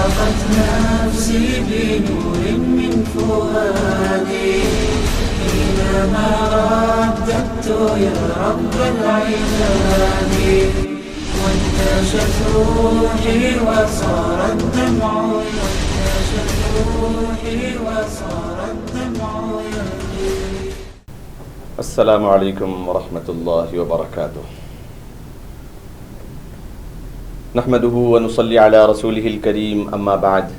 أشرقت نفسي بنور من فؤادي حينما رددت يا رب العباد وانتشت روحي وصار الدمع السلام علیکم ورحمۃ اللہ وبرکاتہ نحمده ونصلي على رسوله الكريم اما بعد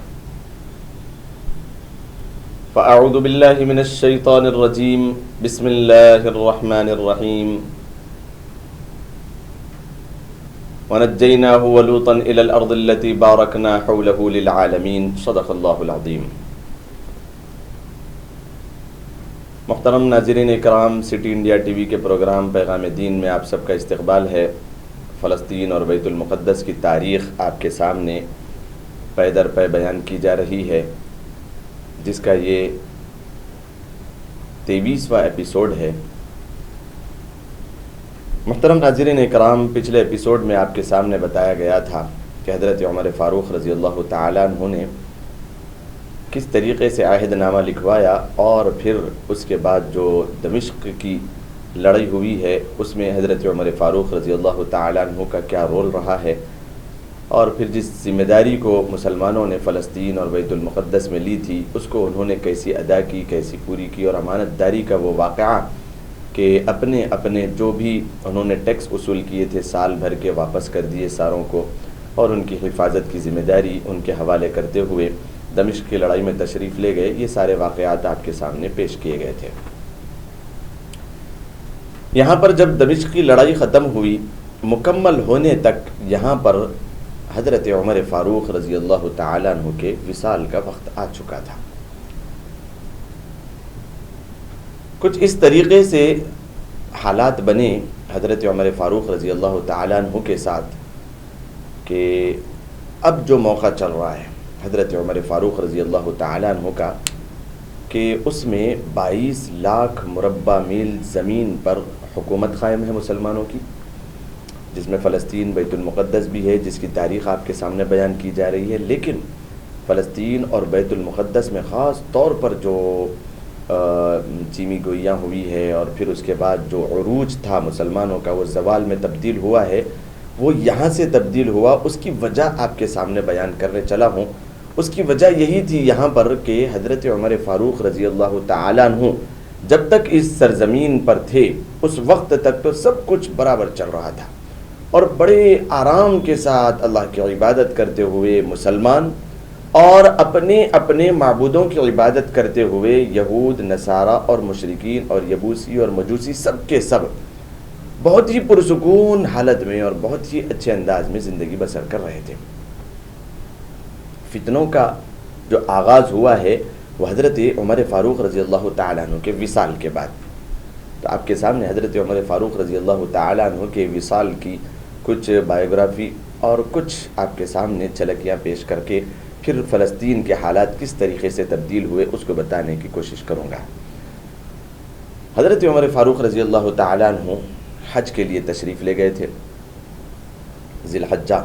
فاعوذ بالله من الشیطان الرجیم بسم اللہ الرحمن الرحیم ونجیناه ولوطا الى الارض التي باركنا حوله للعالمین صدق اللہ العظیم۔ محترم ناظرین اکرام، سٹی انڈیا ٹی وی کے پروگرام پیغام دین میں آپ سب کا استقبال ہے۔ فلسطین اور بیت المقدس کی تاریخ آپ کے سامنے پے در پے بیان کی جا رہی ہے، جس کا یہ 23واں ایپیسوڈ ہے۔ محترم ناظرین اکرام، پچھلے ایپیسوڈ میں آپ کے سامنے بتایا گیا تھا کہ حضرت عمر فاروق رضی اللہ تعالیٰ عنہ نے کس طریقے سے عہد نامہ لکھوایا، اور پھر اس کے بعد جو دمشق کی لڑائی ہوئی ہے اس میں حضرت عمر فاروق رضی اللہ تعالیٰ عنہ کا کیا رول رہا ہے، اور پھر جس ذمہ داری کو مسلمانوں نے فلسطین اور بیت المقدس میں لی تھی اس کو انہوں نے کیسی ادا کی، کیسی پوری کی، اور امانت داری کا وہ واقعہ کہ اپنے جو بھی انہوں نے ٹیکس وصول کیے تھے سال بھر کے واپس کر دیے ساروں کو، اور ان کی حفاظت کی ذمہ داری ان کے حوالے کرتے ہوئے دمشق کی لڑائی میں تشریف لے گئے۔ یہ سارے واقعات آپ کے سامنے پیش کیے گئے تھے۔ یہاں پر جب دمشق کی لڑائی ختم ہوئی، مکمل ہونے تک یہاں پر حضرت عمر فاروق رضی اللہ تعالیٰ عنہ کے وصال کا وقت آ چکا تھا۔ کچھ اس طریقے سے حالات بنے حضرت عمر فاروق رضی اللہ تعالیٰ عنہ کے ساتھ کہ اب جو موقع چل رہا ہے حضرت عمر فاروق رضی اللہ تعالیٰ عنہ کا، کہ اس میں 22 لاکھ مربع میل زمین پر حکومت قائم ہے مسلمانوں کی، جس میں فلسطین بیت المقدس بھی ہے، جس کی تاریخ آپ کے سامنے بیان کی جا رہی ہے۔ لیکن فلسطین اور بیت المقدس میں خاص طور پر جو چیمی گوئیاں ہوئی ہے، اور پھر اس کے بعد جو عروج تھا مسلمانوں کا وہ زوال میں تبدیل ہوا ہے، وہ یہاں سے تبدیل ہوا۔ اس کی وجہ آپ کے سامنے بیان کرنے چلا ہوں۔ اس کی وجہ یہی تھی یہاں پر کہ حضرت عمر فاروق رضی اللہ تعالیٰ عنہ جب تک اس سرزمین پر تھے اس وقت تک تو سب کچھ برابر چل رہا تھا، اور بڑے آرام کے ساتھ اللہ کی عبادت کرتے ہوئے مسلمان، اور اپنے معبودوں کی عبادت کرتے ہوئے یہود، نصارہ اور مشرکین اور یبوسی اور مجوسی سب کے سب بہت ہی پرسکون حالت میں اور بہت ہی اچھے انداز میں زندگی بسر کر رہے تھے۔ فتنوں کا جو آغاز ہوا ہے وہ حضرت عمر فاروق رضی اللہ تعالیٰ عنہ کے وصال کے بعد۔ تو آپ کے سامنے حضرت عمر فاروق رضی اللہ تعالیٰ عنہ کے وصال کی کچھ بائیوگرافی اور کچھ آپ کے سامنے جھلکیاں پیش کر کے پھر فلسطین کے حالات کس طریقے سے تبدیل ہوئے اس کو بتانے کی کوشش کروں گا۔ حضرت عمر فاروق رضی اللہ تعالیٰ عنہ حج کے لیے تشریف لے گئے تھے۔ ذی الحجہ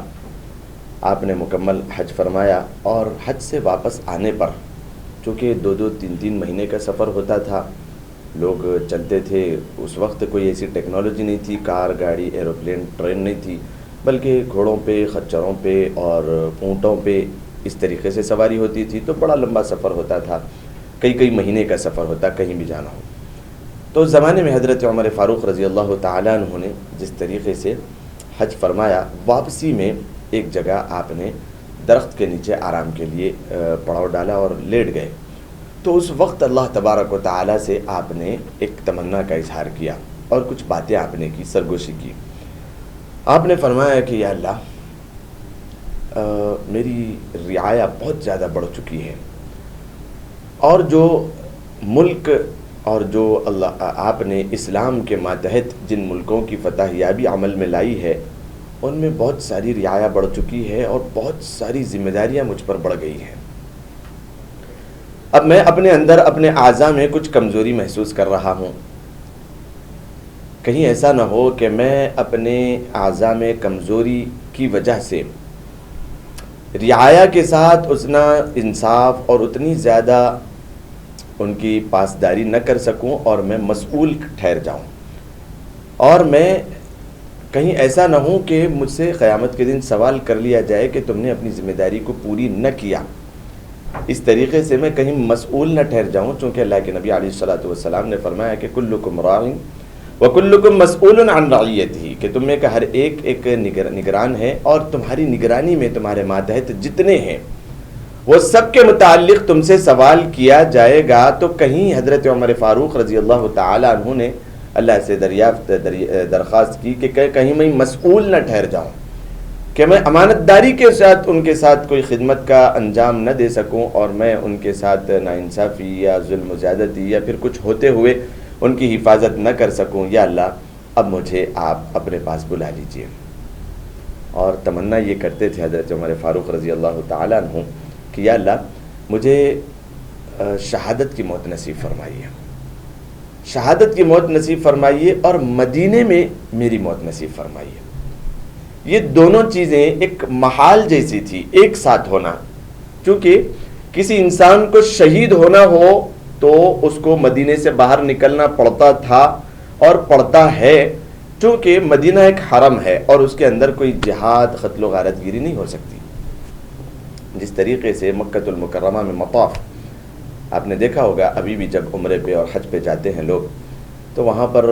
آپ نے مکمل حج فرمایا، اور حج سے واپس آنے پر چونکہ 2-3 مہینے کا سفر ہوتا تھا، لوگ چلتے تھے۔ اس وقت کوئی ایسی ٹیکنالوجی نہیں تھی، کار، گاڑی، ایروپلین، ٹرین نہیں تھی، بلکہ گھوڑوں پہ، خچروں پہ اور اونٹوں پہ اس طریقے سے سواری ہوتی تھی۔ تو بڑا لمبا سفر ہوتا تھا، کئی مہینے کا سفر ہوتا کہیں بھی جانا ہو۔ تو اس زمانے میں حضرت عمر فاروق رضی اللہ تعالیٰ عنہ نے جس طریقے سے حج فرمایا، واپسی میں ایک جگہ آپ نے درخت کے نیچے آرام کے لیے پڑاؤ ڈالا اور لیٹ گئے۔ تو اس وقت اللہ تبارک و تعالیٰ سے آپ نے ایک تمنا کا اظہار کیا اور کچھ باتیں آپ نے کی، سرگوشی کی۔ آپ نے فرمایا کہ یا اللہ، میری رعایا بہت زیادہ بڑھ چکی ہے، اور جو ملک اور جو اللہ آپ نے اسلام کے ماتحت جن ملکوں کی فتح یابی عمل میں لائی ہے ان میں بہت ساری رعایا بڑھ چکی ہے اور بہت ساری ذمہ داریاں مجھ پر بڑھ گئی ہیں۔ اب میں اپنے اندر اپنے اعضاء میں کچھ کمزوری محسوس کر رہا ہوں، کہیں ایسا نہ ہو کہ میں اپنے اعضاء میں کمزوری کی وجہ سے رعایا کے ساتھ اتنا انصاف اور اتنی زیادہ ان کی پاسداری نہ کر سکوں اور میں مسئول ٹھہر جاؤں، اور میں کہیں ایسا نہ ہوں کہ مجھ سے قیامت کے دن سوال کر لیا جائے کہ تم نے اپنی ذمہ داری کو پوری نہ کیا، اس طریقے سے میں کہیں مسئول نہ ٹھہر جاؤں، چونکہ اللہ کے نبی علیہ الصلوۃ والسلام نے فرمایا کہ کلکم راع وکلکم مسئول عن رعیتہ، کہ تم میں کا ہر ایک نگران ہے، اور تمہاری نگرانی میں تمہارے ماتحت جتنے ہیں وہ سب کے متعلق تم سے سوال کیا جائے گا۔ تو کہیں حضرت عمر فاروق رضی اللہ تعالیٰ عنہ نے اللہ سے درخواست کی کہ کہیں میں مسئول نہ ٹھہر جاؤں، کہ میں امانت داری کے ساتھ ان کے ساتھ کوئی خدمت کا انجام نہ دے سکوں، اور میں ان کے ساتھ ناانصافی یا ظلم و زیادتی یا پھر کچھ ہوتے ہوئے ان کی حفاظت نہ کر سکوں۔ یا اللہ اب مجھے آپ اپنے پاس بلا لیجئے۔ اور تمنا یہ کرتے تھے حضرت عمر فاروق رضی اللہ تعالیٰ عنہ کہ یا اللہ مجھے شہادت کی موت نصیب فرمائیے، شہادت کی موت نصیب فرمائیے، اور مدینے میں میری موت نصیب فرمائیے۔ یہ دونوں چیزیں ایک محال جیسی تھی ایک ساتھ ہونا، کیونکہ کسی انسان کو شہید ہونا ہو تو اس کو مدینے سے باہر نکلنا پڑتا تھا اور پڑتا ہے، چونکہ مدینہ ایک حرم ہے اور اس کے اندر کوئی جہاد، قتل و غارت گیری نہیں ہو سکتی۔ جس طریقے سے مکہ المکرمہ میں مطاف آپ نے دیکھا ہوگا، ابھی بھی جب عمرے پہ اور حج پہ جاتے ہیں لوگ تو وہاں پر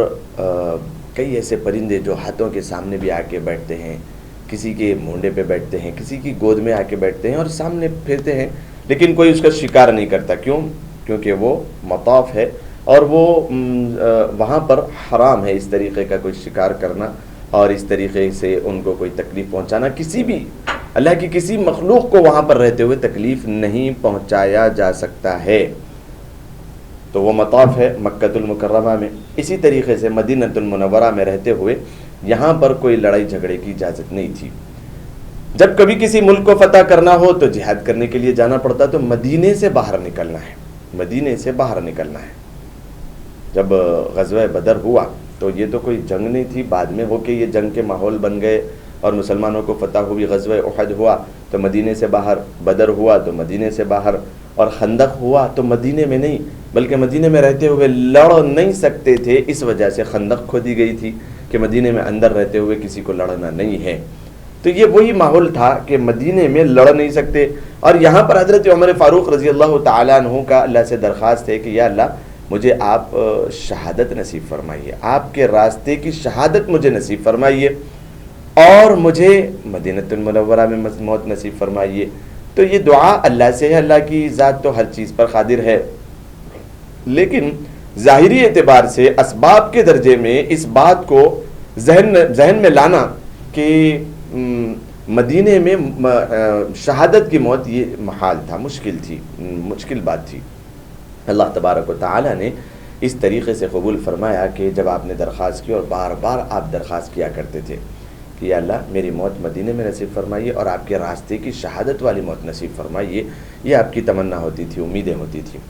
کئی ایسے پرندے جو ہاتھوں کے سامنے بھی آ کے بیٹھتے ہیں، کسی کے مونڈے پہ بیٹھتے ہیں، کسی کی گود میں آ کے بیٹھتے ہیں اور سامنے پھرتے ہیں، لیکن کوئی اس کا شکار نہیں کرتا۔ کیوں؟ کیونکہ وہ مطاف ہے اور وہ وہاں پر حرام ہے اس طریقے کا کوئی شکار کرنا، اور اس طریقے سے ان کو کوئی تکلیف پہنچانا، کسی بھی اللہ کی کسی مخلوق کو وہاں پر رہتے ہوئے تکلیف نہیں پہنچایا جا سکتا ہے۔ تو وہ مطاف ہے مکہ المکرمہ میں۔ اسی طریقے سے مدینہ المنورہ میں رہتے ہوئے یہاں پر کوئی لڑائی جھگڑے کی اجازت نہیں تھی۔ جب کبھی کسی ملک کو فتح کرنا ہو تو جہاد کرنے کے لیے جانا پڑتا، تو مدینے سے باہر نکلنا ہے، مدینے سے باہر نکلنا ہے۔ جب غزوہ بدر ہوا تو یہ تو کوئی جنگ نہیں تھی، بعد میں ہو کے یہ جنگ کے ماحول بن گئے اور مسلمانوں کو فتح ہوئی۔ غزوہ احد ہوا تو مدینے سے باہر، بدر ہوا تو مدینے سے باہر، اور خندق ہوا تو مدینے میں نہیں بلکہ مدینے میں رہتے ہوئے لڑ نہیں سکتے تھے، اس وجہ سے خندق کھودی گئی تھی کہ مدینے میں اندر رہتے ہوئے کسی کو لڑنا نہیں ہے۔ تو یہ وہی ماحول تھا کہ مدینے میں لڑ نہیں سکتے، اور یہاں پر حضرت عمر فاروق رضی اللہ تعالیٰ عنہ کا اللہ سے درخواست ہے کہ یا اللہ مجھے آپ شہادت نصیب فرمائیے، آپ کے راستے کی شہادت مجھے نصیب فرمائیے، اور مجھے مدینہ المنورہ میں موت نصیب فرمائیے۔ تو یہ دعا اللہ سے ہے، اللہ کی ذات تو ہر چیز پر قادر ہے، لیکن ظاہری اعتبار سے اسباب کے درجے میں اس بات کو ذہن میں لانا کہ مدینے میں شہادت کی موت یہ محال تھا، مشکل تھی، مشکل بات تھی۔ اللہ تبارک و تعالی نے اس طریقے سے قبول فرمایا کہ جب آپ نے درخواست کی، اور بار بار آپ درخواست کیا کرتے تھے کہ یا اللہ میری موت مدینے میں نصیب فرمائیے اور آپ کے راستے کی شہادت والی موت نصیب فرمائیے، یہ آپ کی تمنا ہوتی تھی، امیدیں ہوتی تھیں۔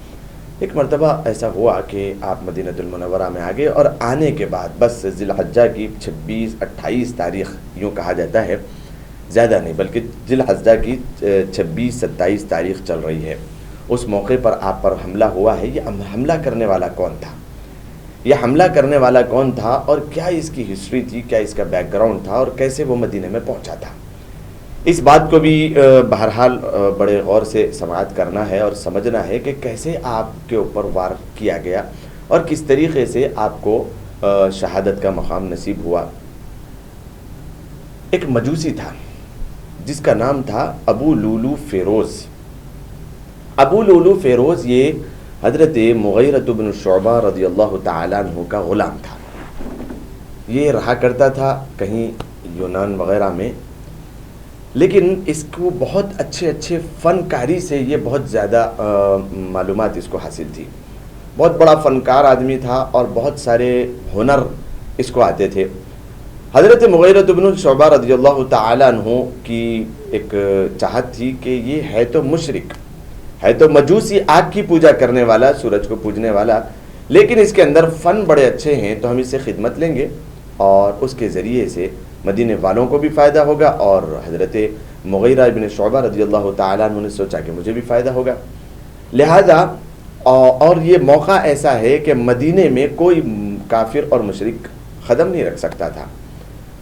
ایک مرتبہ ایسا ہوا کہ آپ مدینہ المنورہ میں آ گئے، اور آنے کے بعد بس ذی الحجہ کی 26-28 تاریخ یوں کہا جاتا ہے، زیادہ نہیں بلکہ ذی الحجہ کی 26-27 تاریخ چل رہی ہے، اس موقع پر آپ پر حملہ ہوا ہے۔ یہ حملہ کرنے والا کون تھا؟ یہ حملہ کرنے والا کون تھا، اور کیا اس کی ہسٹری تھی، کیا اس کا بیک گراؤنڈ تھا، اور کیسے وہ مدینے میں پہنچا تھا؟ اس بات کو بھی بہرحال بڑے غور سے سماعت کرنا ہے اور سمجھنا ہے کہ کیسے آپ کے اوپر وار کیا گیا اور کس طریقے سے آپ کو شہادت کا مقام نصیب ہوا۔ ایک مجوسی تھا جس کا نام تھا ابو لولو فیروز۔ ابو لولو فیروز یہ حضرت مغیرۃ بن شعبہ رضی اللہ تعالیٰ عنہ کا غلام تھا۔ یہ رہا کرتا تھا کہیں یونان وغیرہ میں، لیکن اس کو بہت اچھے فنکاری سے یہ بہت زیادہ معلومات اس کو حاصل تھی۔ بہت بڑا فنکار آدمی تھا اور بہت سارے ہنر اس کو آتے تھے۔ حضرت مغیرۃ بن شعبہ رضی اللہ تعالیٰ عنہ کی ایک چاہت تھی کہ یہ ہے تو مشرک، ہے تو مجوسی، آگ کی پوجا کرنے والا، سورج کو پوجنے والا، لیکن اس کے اندر فن بڑے اچھے ہیں، تو ہم اس سے خدمت لیں گے اور اس کے ذریعے سے مدینے والوں کو بھی فائدہ ہوگا اور حضرت مغیرہ ابن شعبہ رضی اللہ تعالیٰ عنہ نے سوچا کہ مجھے بھی فائدہ ہوگا، لہذا اور یہ موقع ایسا ہے کہ مدینے میں کوئی کافر اور مشرک قدم نہیں رکھ سکتا تھا،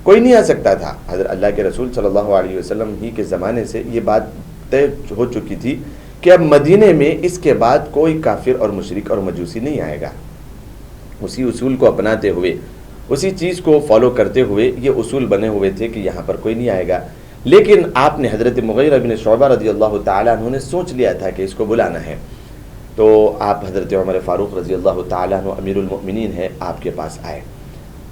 کوئی نہیں آ سکتا تھا۔ حضرت اللہ کے رسول صلی اللہ علیہ وسلم ہی کے زمانے سے یہ بات طے ہو چکی تھی کہ اب مدینے میں اس کے بعد کوئی کافر اور مشرک اور مجوسی نہیں آئے گا۔ اسی اصول کو اپناتے ہوئے، اسی چیز کو فالو کرتے ہوئے یہ اصول بنے ہوئے تھے کہ یہاں پر کوئی نہیں آئے گا، لیکن آپ نے حضرت مغیرہ بن شعبہ رضی اللہ تعالیٰ عنہ نے سوچ لیا تھا کہ اس کو بلانا ہے، تو آپ حضرت عمر فاروق رضی اللہ تعالیٰ عنہ امیر المؤمنین ہیں، آپ کے پاس آئے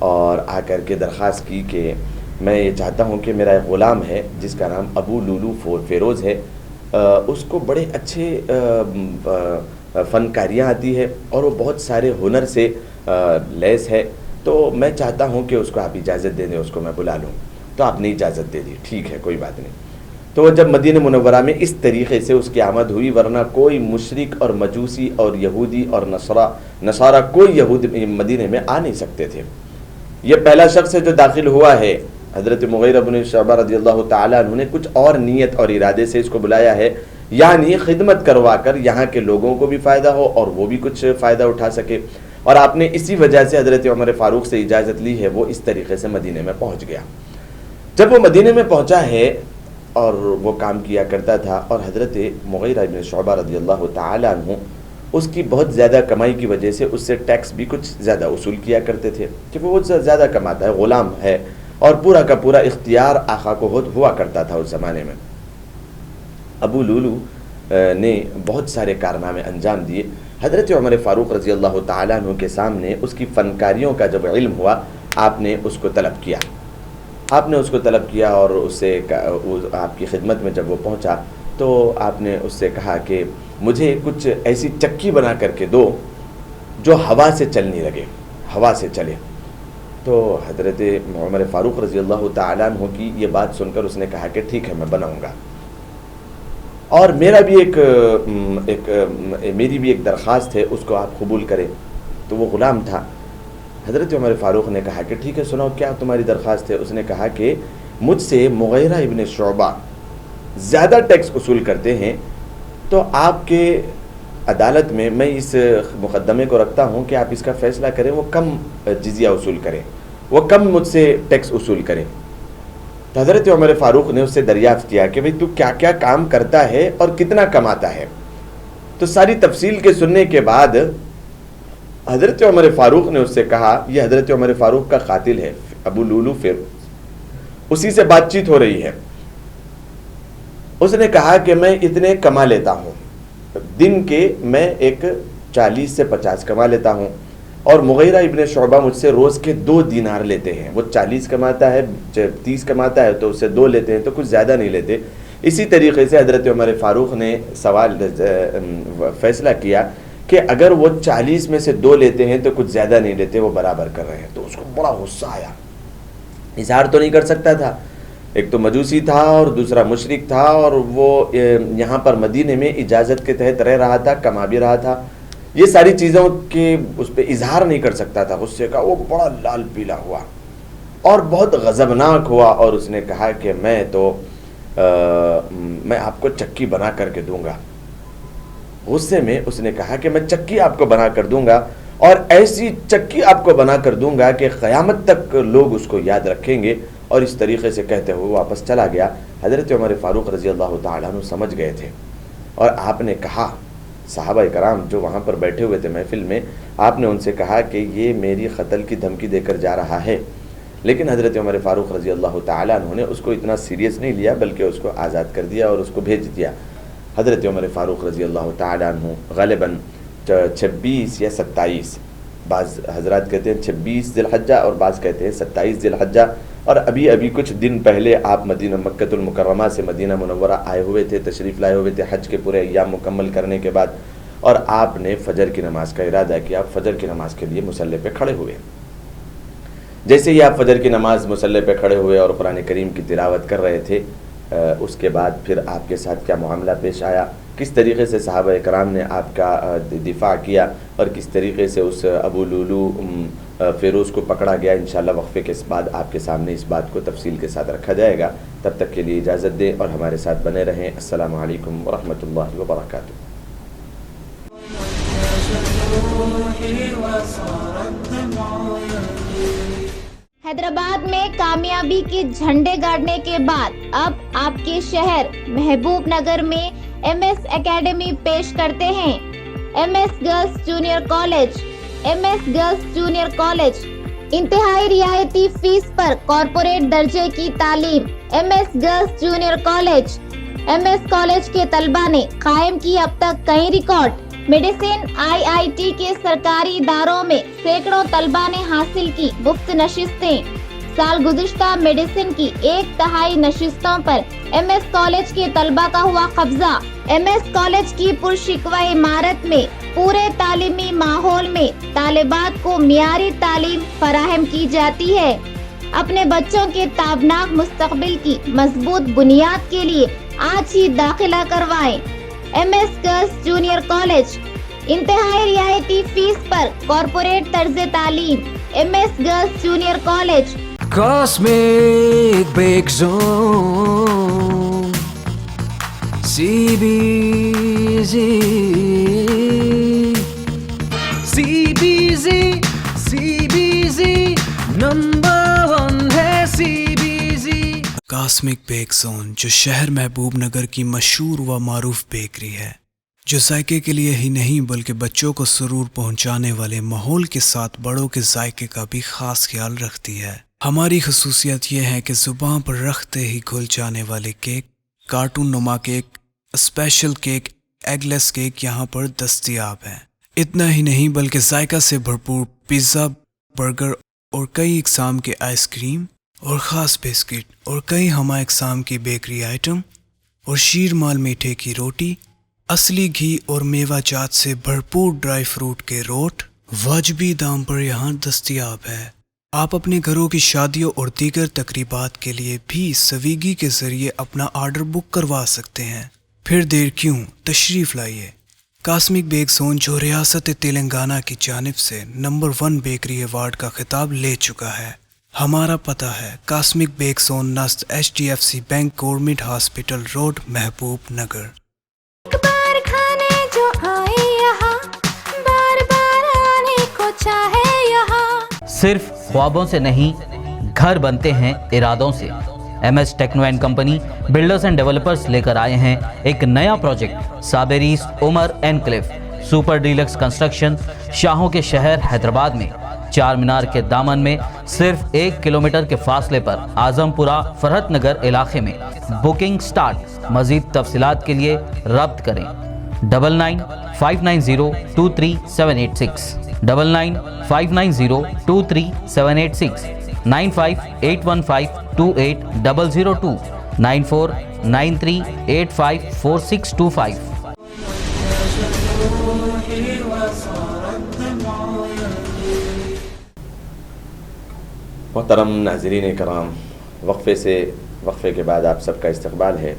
اور آ کر کے درخواست کی کہ میں یہ چاہتا ہوں کہ میرا ایک غلام ہے جس کا نام ابو لولو فیروز ہے، اس کو بڑے اچھے فنکاریاں آتی ہے اور وہ بہت سارے ہنر سے لیس ہے، تو میں چاہتا ہوں کہ اس کو آپ اجازت دے دیں، اس کو میں بلا لوں۔ تو آپ نے اجازت دے دی، ٹھیک ہے کوئی بات نہیں۔ تو جب مدینہ منورہ میں اس طریقے سے اس کی آمد ہوئی، ورنہ کوئی مشرک اور مجوسی اور یہودی اور نصارہ کوئی یہود مدینہ میں آ نہیں سکتے تھے۔ یہ پہلا شخص ہے جو داخل ہوا ہے، حضرت مغیرہ بن شعبہ رضی اللہ تعالیٰ عنہ نے کچھ اور نیت اور ارادے سے اس کو بلایا ہے، یعنی خدمت کروا کر یہاں کے لوگوں کو بھی فائدہ ہو اور وہ بھی کچھ فائدہ اٹھا سکے، اور آپ نے اسی وجہ سے حضرت عمر فاروق سے اجازت لی ہے، وہ اس طریقے سے مدینے میں پہنچ گیا۔ جب وہ مدینے میں پہنچا ہے اور وہ کام کیا کرتا تھا، اور حضرت مغیرہ بن شعبہ رضی اللہ تعالیٰ عنہ اس کی بہت زیادہ کمائی کی وجہ سے اس سے ٹیکس بھی کچھ زیادہ وصول کیا کرتے تھے کہ وہ زیادہ کماتا ہے، غلام ہے، اور پورا کا پورا اختیار آقا کو ہوا کرتا تھا اس زمانے میں۔ ابو لولو نے بہت سارے کارنامے انجام دیے۔ حضرت عمر فاروق رضی اللہ تعالیٰ عنہ کے سامنے اس کی فنکاریوں کا جب علم ہوا، آپ نے اس کو طلب کیا، اور اس سے آپ کی خدمت میں جب وہ پہنچا تو آپ نے اس سے کہا کہ مجھے کچھ ایسی چکی بنا کر کے دو جو ہوا سے چلنے لگے، ہوا سے چلے۔ تو حضرت عمر فاروق رضی اللہ تعالیٰ عنہ کی یہ بات سن کر اس نے کہا کہ ٹھیک ہے میں بناؤں گا، اور میری بھی ایک درخواست ہے، اس کو آپ قبول کریں۔ تو وہ غلام تھا۔ حضرت عمر فاروق نے کہا کہ ٹھیک ہے سناؤ کیا تمہاری درخواست ہے۔ اس نے کہا کہ مجھ سے مغیرہ ابن شعبہ زیادہ ٹیکس وصول کرتے ہیں، تو آپ کے عدالت میں اس مقدمے کو رکھتا ہوں کہ آپ اس کا فیصلہ کریں، وہ کم جزیہ وصول کریں، وہ کم مجھ سے ٹیکس وصول کریں۔ تو حضرت عمر فاروق نے اس سے دریافت کیا کہ بھئی تو کیا کیا کام کرتا ہے اور کتنا کماتا ہے۔ تو ساری تفصیل کے سننے کے بعد حضرت عمر فاروق نے اس سے کہا، یہ حضرت عمر فاروق کا قاتل ہے ابو لولو فیروز، اسی سے بات چیت ہو رہی ہے۔ اس نے کہا کہ میں اتنے کما لیتا ہوں، دن کے میں ایک 40 سے 50 کما لیتا ہوں، اور مغیرہ ابن شعبہ مجھ سے روز کے 2 دینار لیتے ہیں، وہ 40 کماتا ہے 30 کماتا ہے تو اس سے 2 لیتے ہیں، تو کچھ زیادہ نہیں لیتے۔ اسی طریقے سے حضرت عمر فاروق نے فیصلہ کیا کہ اگر وہ 40 میں سے 2 لیتے ہیں تو کچھ زیادہ نہیں لیتے، وہ برابر کر رہے ہیں۔ تو اس کو بڑا غصہ آیا، اظہار تو نہیں کر سکتا تھا، ایک تو مجوسی تھا اور دوسرا مشرک تھا، اور وہ یہاں پر مدینے میں اجازت کے تحت رہ رہا تھا، کما بھی رہا تھا، یہ ساری چیزوں کے اس پہ اظہار نہیں کر سکتا تھا غصے کا۔ وہ بڑا لال پیلا ہوا اور بہت غضبناک ہوا، اور اس نے کہا کہ میں آپ کو چکی بنا کر کے دوں گا۔ غصے میں اس نے کہا کہ میں چکی آپ کو بنا کر دوں گا، اور ایسی چکی آپ کو بنا کر دوں گا کہ قیامت تک لوگ اس کو یاد رکھیں گے، اور اس طریقے سے کہتے ہوئے واپس چلا گیا۔ حضرت عمر فاروق رضی اللہ تعالیٰ عنہ سمجھ گئے تھے، اور آپ نے کہا، صحابہ کرام جو وہاں پر بیٹھے ہوئے تھے محفل میں، آپ نے ان سے کہا کہ یہ میری قتل کی دھمکی دے کر جا رہا ہے، لیکن حضرت عمر فاروق رضی اللہ تعالیٰ عنہ نے اس کو اتنا سیریس نہیں لیا، بلکہ اس کو آزاد کر دیا اور اس کو بھیج دیا۔ حضرت عمر فاروق رضی اللہ تعالیٰ عنہ غالباً 26 یا 27، بعض حضرات کہتے ہیں 26 ذی الحجہ اور بعض کہتے ہیں 27 ذی الحجہ، اور ابھی کچھ دن پہلے آپ مدینہ مکۃ المکرمہ سے مدینہ منورہ آئے ہوئے تھے، تشریف لائے ہوئے تھے حج کے پورے ایام مکمل کرنے کے بعد، اور آپ نے فجر کی نماز کا ارادہ کیا، آپ فجر کی نماز کے لیے مصلی پہ کھڑے ہوئے۔ جیسے ہی آپ فجر کی نماز مصلی پہ کھڑے ہوئے اور قرآن کریم کی تلاوت کر رہے تھے، اس کے بعد پھر آپ کے ساتھ کیا معاملہ پیش آیا، کس طریقے سے صحابہ کرام نے آپ کا دفاع کیا، اور کس طریقے سے اس ابو لولو فیروز کو پکڑا گیا. انشاءاللہ وقفے کے بعد آپ کے سامنے اس بات کو تفصیل کے ساتھ رکھا جائے گا. تب تک کے لیے اجازت دیں اور ہمارے ساتھ بنے رہیں. السلام علیکم ورحمۃ اللہ وبرکاتہ. حیدرآباد میں کامیابی کے جھنڈے گاڑنے کے بعد اب آپ کے شہر محبوب نگر میں ایم ایس اکیڈمی پیش کرتے ہیں. M S girls junior college. M S girls junior college انتہائی رعایتی فیس پر کارپوریٹ درجے کی تعلیم. M S girls junior college. M S college کے طلباء نے قائم کی اب تک کئی record. Medicine I I T کے سرکاری اداروں میں سینکڑوں طلباء نے حاصل کی مفت نشستیں. سال گزشتہ میڈیسن کی 1/3 نشستوں پر ایم ایس کالج کے طلباء کا ہوا قبضہ. ایم ایس کالج کی پرشکوہ عمارت میں پورے تعلیمی ماحول میں طالبات کو معیاری تعلیم فراہم کی جاتی ہے. اپنے بچوں کے تابناک مستقبل کی مضبوط بنیاد کے لیے آج ہی داخلہ کروائیں. M S girls junior college انتہائی رعایتی فیس پر کارپوریٹ طرز تعلیم. M S girls junior college. Cosmic Break Zone CBZ number 1 ہے CBZ. کاسمک بیک زون جو شہر محبوب نگر کی مشہور و معروف بیکری ہے، جو ذائقے کے لیے ہی نہیں بلکہ بچوں کو سرور پہنچانے والے ماحول کے ساتھ بڑوں کے ذائقے کا بھی خاص خیال رکھتی ہے. ہماری خصوصیت یہ ہے کہ زبان پر رکھتے ہی گھل جانے والے کیک، کارٹون نما کیک، اسپیشل کیک، ایگ لیس کیک یہاں پر دستیاب ہیں. اتنا ہی نہیں بلکہ ذائقہ سے بھرپور پیزا، برگر اور کئی اقسام کے آئس کریم اور خاص بسکٹ اور کئی ہمہ اقسام کی بیکری آئٹم اور شیر مال میٹھے کی روٹی، اصلی گھی اور میوہ جات سے بھرپور ڈرائی فروٹ کے روٹ واجبی دام پر یہاں دستیاب ہے. آپ اپنے گھروں کی شادیوں اور دیگر تقریبات کے لیے بھی سویگی کے ذریعے اپنا آرڈر بک کروا سکتے ہیں. پھر دیر کیوں، تشریف لائیے. کاسمک بیک زون جو ریاست تلنگانہ کی جانب سے نمبر 1 بیکری ایوارڈ کا خطاب لے چکا ہے. ہمارا پتہ ہے کاسمک بیک زون نزد HDFC bank government hospital road Mahabubnagar. ایک بار کھانے جو آئے یہاں بار بار آنے کو چاہے یہاں. صرف خوابوں سے نہیں، گھر بنتے ہیں ارادوں سے. M S techno and company builders and developers لے کر آئے ہیں ایک نیا پروجیکٹ صابریز Umar enclave super deluxe construction. شاہوں کے شہر حیدرآباد میں چار مینار کے دامن میں صرف 1 کلومیٹر کے فاصلے پر اعظم پورہ فرحت نگر علاقے میں. Booking start. مزید تفصیلات کے لیے رابطہ کریں 9959023786 9959023786 9581528002 9493854625. محترم ناظرین کرام، وقفے کے بعد آپ سب کا استقبال ہے.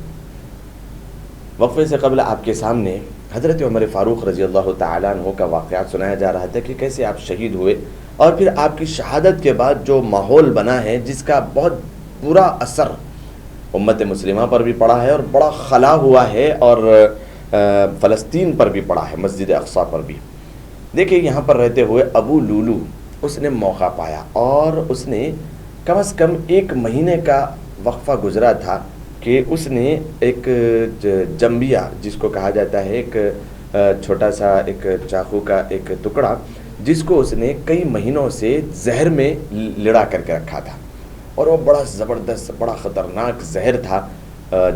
وقفے سے قبل آپ کے سامنے حضرت عمر فاروق رضی اللہ تعالیٰ عنہ کا واقعات سنایا جا رہا تھا کہ کیسے آپ شہید ہوئے اور پھر آپ کی شہادت کے بعد جو ماحول بنا ہے جس کا بہت برا اثر امت مسلمہ پر بھی پڑا ہے اور بڑا خلا ہوا ہے اور فلسطین پر بھی پڑا ہے، مسجد اقصی پر بھی. دیکھیں یہاں پر رہتے ہوئے ابو لولو اس نے موقع پایا اور اس نے کم از کم 1 مہینے کا وقفہ گزرا تھا کہ اس نے ایک جمبیہ جس کو کہا جاتا ہے ایک چھوٹا سا ایک چاقو کا ایک ٹکڑا جس کو اس نے کئی مہینوں سے زہر میں لڑا کر کے رکھا تھا اور وہ بڑا زبردست بڑا خطرناک زہر تھا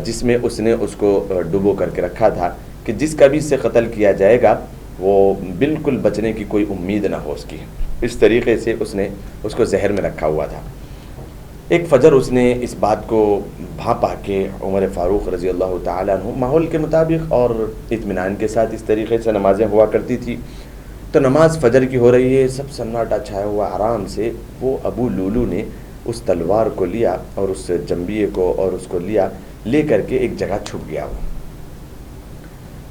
جس میں اس نے اس کو ڈبو کر کے رکھا تھا کہ جس کا بھی اسے قتل کیا جائے گا وہ بالکل بچنے کی کوئی امید نہ ہو اس کی. اس طریقے سے اس نے اس کو زہر میں رکھا ہوا تھا. ایک فجر اس نے اس بات کو بھانپا کہ عمر فاروق رضی اللہ تعالیٰ عنہ ماحول کے مطابق اور اطمینان کے ساتھ اس طریقے سے نمازیں ہوا کرتی تھی. تو نماز فجر کی ہو رہی ہے، سب سناٹا چھایا ہوا آرام سے. وہ ابو لولو نے اس تلوار کو لیا اور اس جمبیے کو اور اس کو لے کر کے ایک جگہ چھپ گیا. وہ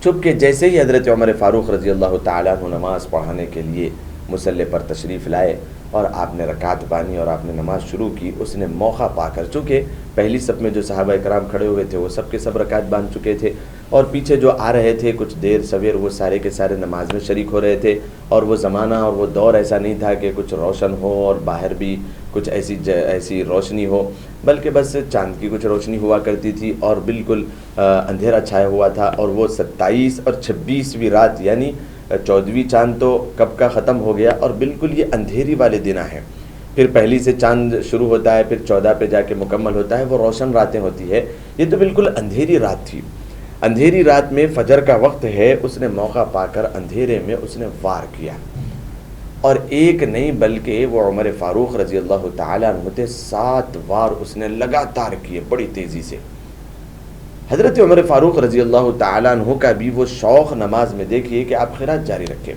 چھپ کے جیسے ہی حضرت عمر فاروق رضی اللہ تعالیٰ عنہ نماز پڑھانے کے لیے مصلی پر تشریف لائے اور آپ نے رکعت بانی اور آپ نے نماز شروع کی. اس نے موقع پا کر، چونکہ پہلی صف میں جو صحابہ کرام کھڑے ہوئے تھے وہ سب کے سب رکعت باندھ چکے تھے، اور پیچھے جو آ رہے تھے کچھ دیر سویر وہ سارے کے سارے نماز میں شریک ہو رہے تھے. اور وہ زمانہ اور وہ دور ایسا نہیں تھا کہ کچھ روشن ہو اور باہر بھی کچھ ایسی روشنی ہو، بلکہ بس چاند کی کچھ روشنی ہوا کرتی تھی اور بالکل اندھیرا چھایا ہوا تھا. اور وہ 27 اور 26ویں رات، یعنی 14ویں چاند تو کب کا ختم ہو گیا اور بالکل یہ اندھیری والے دن ہیں. پھر پہلی سے چاند شروع ہوتا ہے، پھر 14 پہ جا کے مکمل ہوتا ہے، وہ روشن راتیں ہوتی ہے. یہ تو بالکل اندھیری رات تھی. اندھیری رات میں فجر کا وقت ہے، اس نے موقع پا کر اندھیرے میں اس نے وار کیا، اور ایک نہیں بلکہ وہ عمر فاروق رضی اللہ تعالیٰ عنہ تھے، 7 وار اس نے لگاتار کیے بڑی تیزی سے. حضرت عمر فاروق رضی اللہ تعالیٰ عنہ کا بھی وہ شوق نماز میں دیکھیے کہ آپ قرات جاری رکھیں.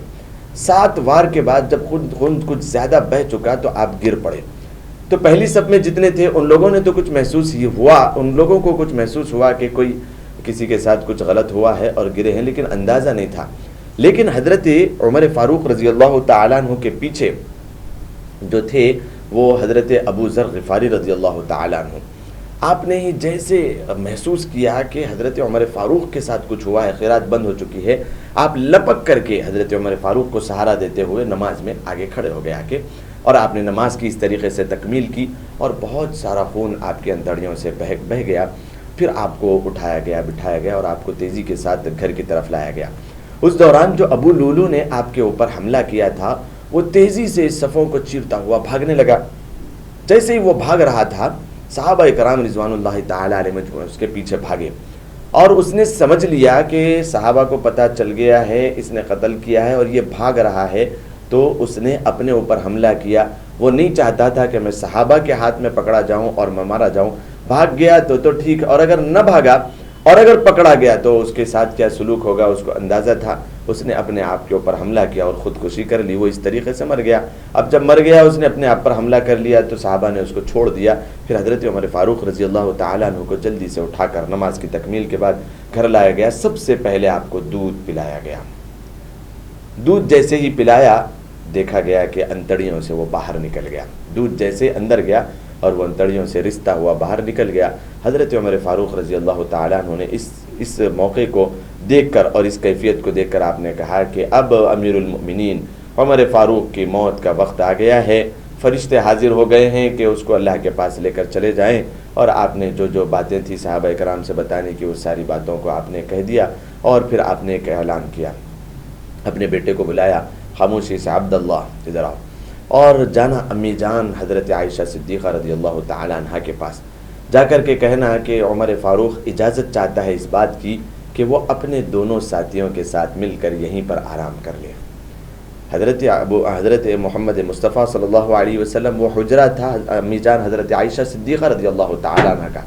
7 وار کے بعد جب خود کچھ زیادہ بہہ چکا تو آپ گر پڑے. تو پہلی صف میں جتنے تھے ان لوگوں نے تو کچھ محسوس ہی ہوا، ان لوگوں کو کچھ محسوس ہوا کہ کوئی کسی کے ساتھ کچھ غلط ہوا ہے اور گرے ہیں، لیکن اندازہ نہیں تھا. لیکن حضرت عمر فاروق رضی اللہ تعالیٰ عنہ کے پیچھے جو تھے وہ حضرت ابو ذر غفاری رضی اللہ تعالیٰ عنہ، آپ نے ہی جیسے محسوس کیا کہ حضرت عمر فاروق کے ساتھ کچھ ہوا ہے، قرات بند ہو چکی ہے، آپ لپک کر کے حضرت عمر فاروق کو سہارا دیتے ہوئے نماز میں آگے کھڑے ہو گئے آ کے، اور آپ نے نماز کی اس طریقے سے تکمیل کی اور بہت سارا خون آپ کی انتڑیوں سے بہہ گیا. پھر آپ کو اٹھایا گیا، بٹھایا گیا اور آپ کو تیزی کے ساتھ گھر کی طرف لایا گیا. اس دوران جو ابو لولو نے آپ کے اوپر حملہ کیا تھا وہ تیزی سے صفوں کو چیرتا ہوا بھاگنے لگا. جیسے ہی وہ بھاگ رہا تھا صحابہ کرام رضوان اللہ تعالیٰ علیہ اس کے پیچھے بھاگے، اور اس نے سمجھ لیا کہ صحابہ کو پتہ چل گیا ہے اس نے قتل کیا ہے اور یہ بھاگ رہا ہے، تو اس نے اپنے اوپر حملہ کیا. وہ نہیں چاہتا تھا کہ میں صحابہ کے ہاتھ میں پکڑا جاؤں اور میں مارا جاؤں. بھاگ گیا تو ٹھیک، اور اگر نہ بھاگا اور اگر پکڑا گیا تو اس کے ساتھ کیا سلوک ہوگا اس کو اندازہ تھا. اس نے اپنے آپ کے اوپر حملہ کیا اور خودکشی کر لی. وہ اس طریقے سے مر گیا. اب جب مر گیا اس نے اپنے آپ پر حملہ کر لیا تو صحابہ نے اس کو چھوڑ دیا. پھر حضرت عمر فاروق رضی اللہ تعالیٰ عنہ کو جلدی سے اٹھا کر نماز کی تکمیل کے بعد گھر لایا گیا. سب سے پہلے آپ کو دودھ پلایا گیا. دودھ جیسے ہی پلایا دیکھا گیا کہ انتڑیوں سے وہ باہر نکل گیا. دودھ جیسے اندر گیا اور وہ انتڑیوں سے رشتہ ہوا باہر نکل گیا. حضرت عمر فاروق رضی اللہ تعالیٰ عنہ نے اس موقع کو دیکھ کر اور اس کیفیت کو دیکھ کر آپ نے کہا کہ اب امیر المؤمنین عمر فاروق کی موت کا وقت آ گیا ہے. فرشتے حاضر ہو گئے ہیں کہ اس کو اللہ کے پاس لے کر چلے جائیں. اور آپ نے جو باتیں تھیں صحابہ کرام سے بتانے کی، اس ساری باتوں کو آپ نے کہہ دیا. اور پھر آپ نے ایک اعلان کیا، اپنے بیٹے کو بلایا خاموشی سے، عبداللہ ادھر آؤ، اور جانا امی جان حضرت عائشہ صدیقہ رضی اللہ تعالیٰ عنہ کے پاس. جا کر کے کہنا کہ عمر فاروق اجازت چاہتا ہے اس بات کی کہ وہ اپنے دونوں ساتھیوں کے ساتھ مل کر یہیں پر آرام کر لے. حضرت محمد مصطفیٰ صلی اللہ علیہ وسلم، وہ حجرہ تھا امی جان حضرت عائشہ صدیقہ رضی اللہ تعالیٰ عنہ کا،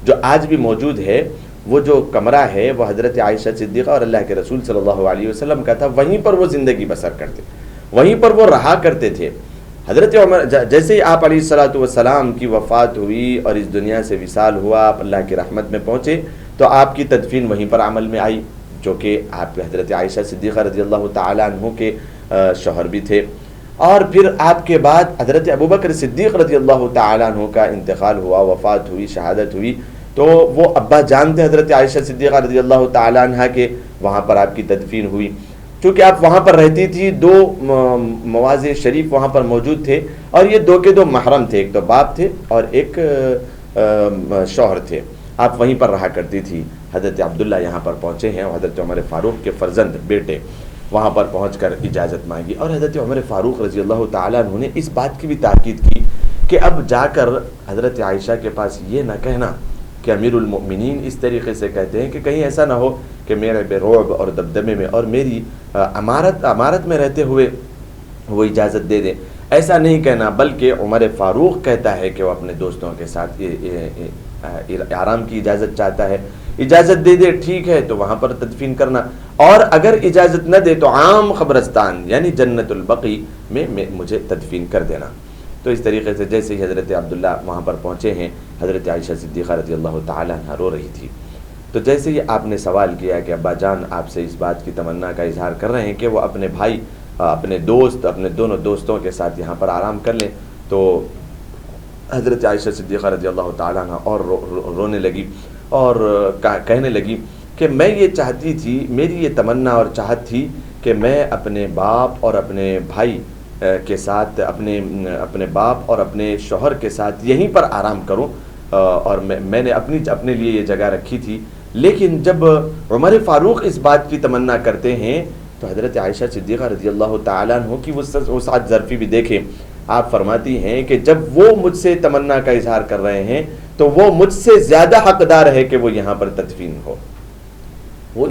جو آج بھی موجود ہے. وہ جو کمرہ ہے وہ حضرت عائشہ صدیقہ اور اللہ کے رسول صلی اللہ علیہ وسلم کا تھا. وہیں پر وہ زندگی بسر کرتے، وہیں پر وہ رہا کرتے تھے. حضرت عمر جیسے ہی آپ علیہ الصلوۃ والسلام کی وفات ہوئی اور اس دنیا سے وصال ہوا، آپ اللہ کی رحمت میں پہنچے، تو آپ کی تدفین وہیں پر عمل میں آئی، جو کہ آپ حضرت عائشہ صدیقہ رضی اللہ تعالیٰ عنہ کے شوہر بھی تھے. اور پھر آپ کے بعد حضرت ابوبکر صدیق رضی اللہ تعالیٰ عنہ کا انتقال ہوا، وفات ہوئی، شہادت ہوئی. تو وہ ابا جان تھے حضرت عائشہ صدیقہ رضی اللہ تعالیٰ عنہ کے، وہاں پر آپ کی تدفین ہوئی. چونکہ آپ وہاں پر رہتی تھی، 2 مواضع شریف وہاں پر موجود تھے، اور یہ 2 کے 2 محرم تھے، ایک تو باپ تھے اور ایک شوہر تھے. آپ وہیں پر رہا کرتی تھی. حضرت عبداللہ یہاں پر پہنچے ہیں، حضرت عمر فاروق کے فرزند بیٹے، وہاں پر پہنچ کر اجازت مانگی. اور حضرت عمر فاروق رضی اللہ تعالیٰ عنہ نے اس بات کی بھی تاکید کی کہ اب جا کر حضرت عائشہ کے پاس یہ نہ کہنا کہ امیر المؤمنین اس طریقے سے کہتے ہیں، کہ کہیں ایسا نہ ہو کہ میرے بے رعب اور دبدبے میں اور میری امارت میں رہتے ہوئے وہ اجازت دے دیں. ایسا نہیں کہنا، بلکہ عمر فاروق کہتا ہے کہ وہ اپنے دوستوں کے ساتھ آرام کی اجازت چاہتا ہے. اجازت دے دے ٹھیک ہے تو وہاں پر تدفین کرنا، اور اگر اجازت نہ دے تو عام قبرستان یعنی جنت البقیع میں مجھے تدفین کر دینا. تو اس طریقے سے جیسے ہی حضرت عبداللہ وہاں پر پہنچے ہیں، حضرت عائشہ صدیقہ رضی اللہ تعالیٰ عنہ رو رہی تھی. تو جیسے ہی آپ نے سوال کیا کہ ابا جان آپ سے اس بات کی تمنا کا اظہار کر رہے ہیں کہ وہ اپنے بھائی اپنے دوست اپنے دونوں دوستوں کے ساتھ یہاں پر آرام کر لیں۔ تو حضرت عائشہ صدیقہ رضی اللہ تعالیٰ عنہ اور رونے لگی اور کہنے لگی کہ میں یہ چاہتی تھی، میری یہ تمنا اور چاہت تھی کہ میں اپنے باپ اور اپنے بھائی کے ساتھ اپنے باپ اور اپنے شوہر کے ساتھ یہیں پر آرام کروں، اور میں نے اپنے لیے یہ جگہ رکھی تھی۔ لیکن جب عمر فاروق اس بات کی تمنا کرتے ہیں تو حضرت عائشہ صدیقہ رضی اللہ تعالیٰ عنہ کی وسعت ظرفی بھی دیکھیں۔ آپ فرماتی ہیں کہ جب وہ مجھ سے تمنا کا اظہار کر رہے ہیں تو وہ مجھ سے زیادہ حقدار ہے کہ وہ یہاں پر تدفین ہو، وہ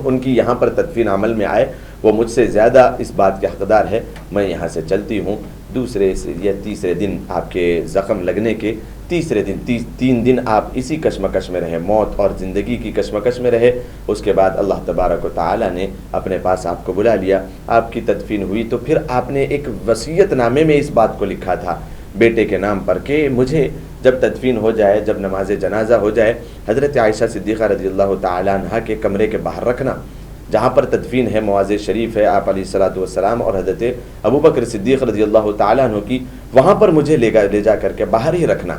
ان کی یہاں پر تدفین عمل میں آئے، وہ مجھ سے زیادہ اس بات کے حقدار ہے، میں یہاں سے چلتی ہوں۔ دوسرے یا تیسرے دن آپ کے زخم لگنے کے تیسرے دن 3 دن آپ اسی کشمکش میں رہے، موت اور زندگی کی کشمکش میں رہے۔ اس کے بعد اللہ تبارک و تعالی نے اپنے پاس آپ کو بلا لیا، آپ کی تدفین ہوئی۔ تو پھر آپ نے ایک وصیت نامے میں اس بات کو لکھا تھا بیٹے کے نام پر کہ مجھے جب تدفین ہو جائے، جب نماز جنازہ ہو جائے، حضرت عائشہ صدیقہ رضی اللہ تعالی عنہ کے کمرے کے باہر رکھنا، جہاں پر تدفین ہے، مواضع شریف ہے آپ علیہ الصلوۃ والسلام اور حضرت ابوبکر صدیق رضی اللہ تعالیٰ عنہ کی، وہاں پر مجھے لے جا کر کے باہر ہی رکھنا،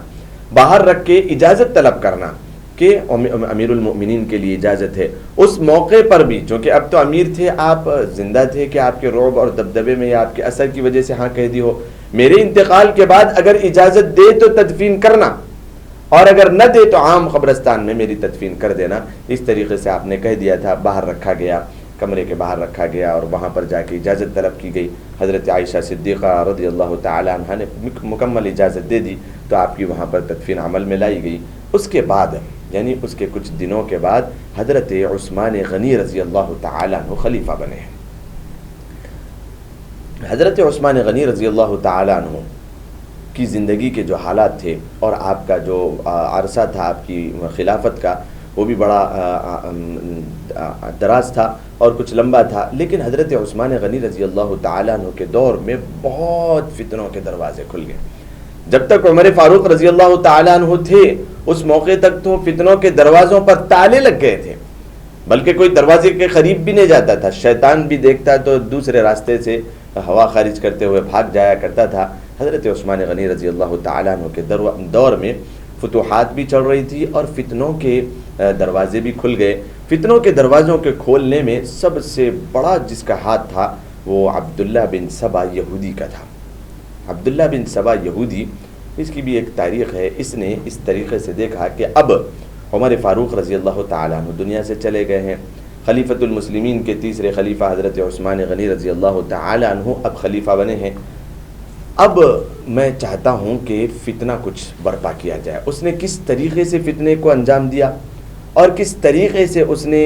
باہر رکھ کے اجازت طلب کرنا کہ امیر المؤمنین کے لیے اجازت ہے۔ اس موقع پر بھی چونکہ اب تو امیر تھے، آپ زندہ تھے کہ آپ کے رعب اور دبدبے میں یا آپ کے اثر کی وجہ سے ہاں کہہ دی ہو، میرے انتقال کے بعد اگر اجازت دے تو تدفین کرنا، اور اگر نہ دے تو عام قبرستان میں میری تدفین کر دینا۔ اس طریقے سے آپ نے کہہ دیا تھا، باہر رکھا گیا، کمرے کے باہر رکھا گیا اور وہاں پر جا کے اجازت طلب کی گئی۔ حضرت عائشہ صدیقہ رضی اللہ تعالی عنہ نے مکمل اجازت دے دی تو آپ کی وہاں پر تدفین عمل میں لائی گئی۔ اس کے بعد یعنی اس کے کچھ دنوں کے بعد حضرت عثمان غنی رضی اللہ تعالی عنہ خلیفہ بنے ہیں۔ حضرت عثمان غنی رضی اللہ تعالی عنہ کی زندگی کے جو حالات تھے اور آپ کا جو عرصہ تھا آپ کی خلافت کا، وہ بھی بڑا دراز تھا اور کچھ لمبا تھا، لیکن حضرت عثمان غنی رضی اللہ تعالیٰ عنہ کے دور میں بہت فتنوں کے دروازے کھل گئے۔ جب تک عمر فاروق رضی اللہ تعالیٰ عنہ تھے اس موقع تک تو فتنوں کے دروازوں پر تالے لگ گئے تھے، بلکہ کوئی دروازے کے قریب بھی نہیں جاتا تھا، شیطان بھی دیکھتا تو دوسرے راستے سے ہوا خارج کرتے ہوئے بھاگ جایا کرتا تھا۔ حضرت عثمان غنی رضی اللہ تعالیٰ عنہ کے دور میں فتوحات بھی چل رہی تھی اور فتنوں کے دروازے بھی کھل گئے۔ فتنوں کے دروازوں کے کھولنے میں سب سے بڑا جس کا ہاتھ تھا وہ عبداللہ بن سبا یہودی کا تھا۔ عبداللہ بن سبا یہودی، اس کی بھی ایک تاریخ ہے، اس نے اس طریقے سے دیکھا کہ اب عمر فاروق رضی اللہ تعالیٰ عنہ دنیا سے چلے گئے ہیں، خلیفۃ المسلمین کے تیسرے خلیفہ حضرت عثمان غنی رضی اللہ تعالیٰ عنہ اب خلیفہ بنے ہیں، اب میں چاہتا ہوں کہ فتنہ کچھ برپا کیا جائے۔ اس نے کس طریقے سے فتنے کو انجام دیا اور کس طریقے سے اس نے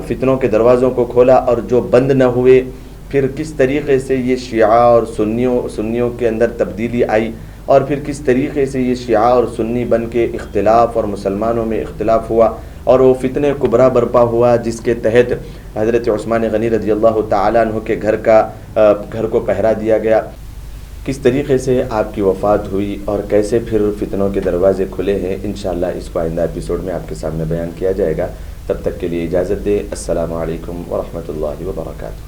فتنوں کے دروازوں کو کھولا اور جو بند نہ ہوئے، پھر کس طریقے سے یہ شیعہ اور سنیوں کے اندر تبدیلی آئی، اور پھر کس طریقے سے یہ شیعہ اور سنی بن کے اختلاف اور مسلمانوں میں اختلاف ہوا اور وہ فتنہ کبریٰ برپا ہوا جس کے تحت حضرت عثمان غنی رضی اللہ تعالیٰ عنہ کے گھر کو پہرا دیا گیا، کس طریقے سے آپ کی وفات ہوئی اور کیسے پھر فتنوں کے دروازے کھلے ہیں، انشاءاللہ اس کو آئندہ ایپیسوڈ میں آپ کے سامنے بیان کیا جائے گا۔ تب تک کے لیے اجازت دیں، السلام علیکم ورحمۃ اللہ وبرکاتہ۔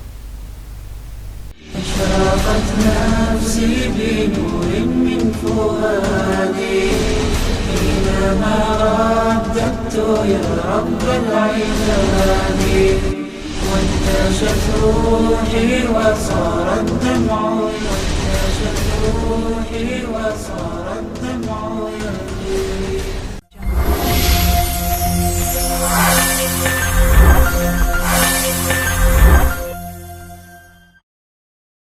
اشرقت نفسي بنور من فؤادي حينما رددت يا رب العباد، وانتشت روحي وصار الدمع، وانتشت روحي وصار الدمع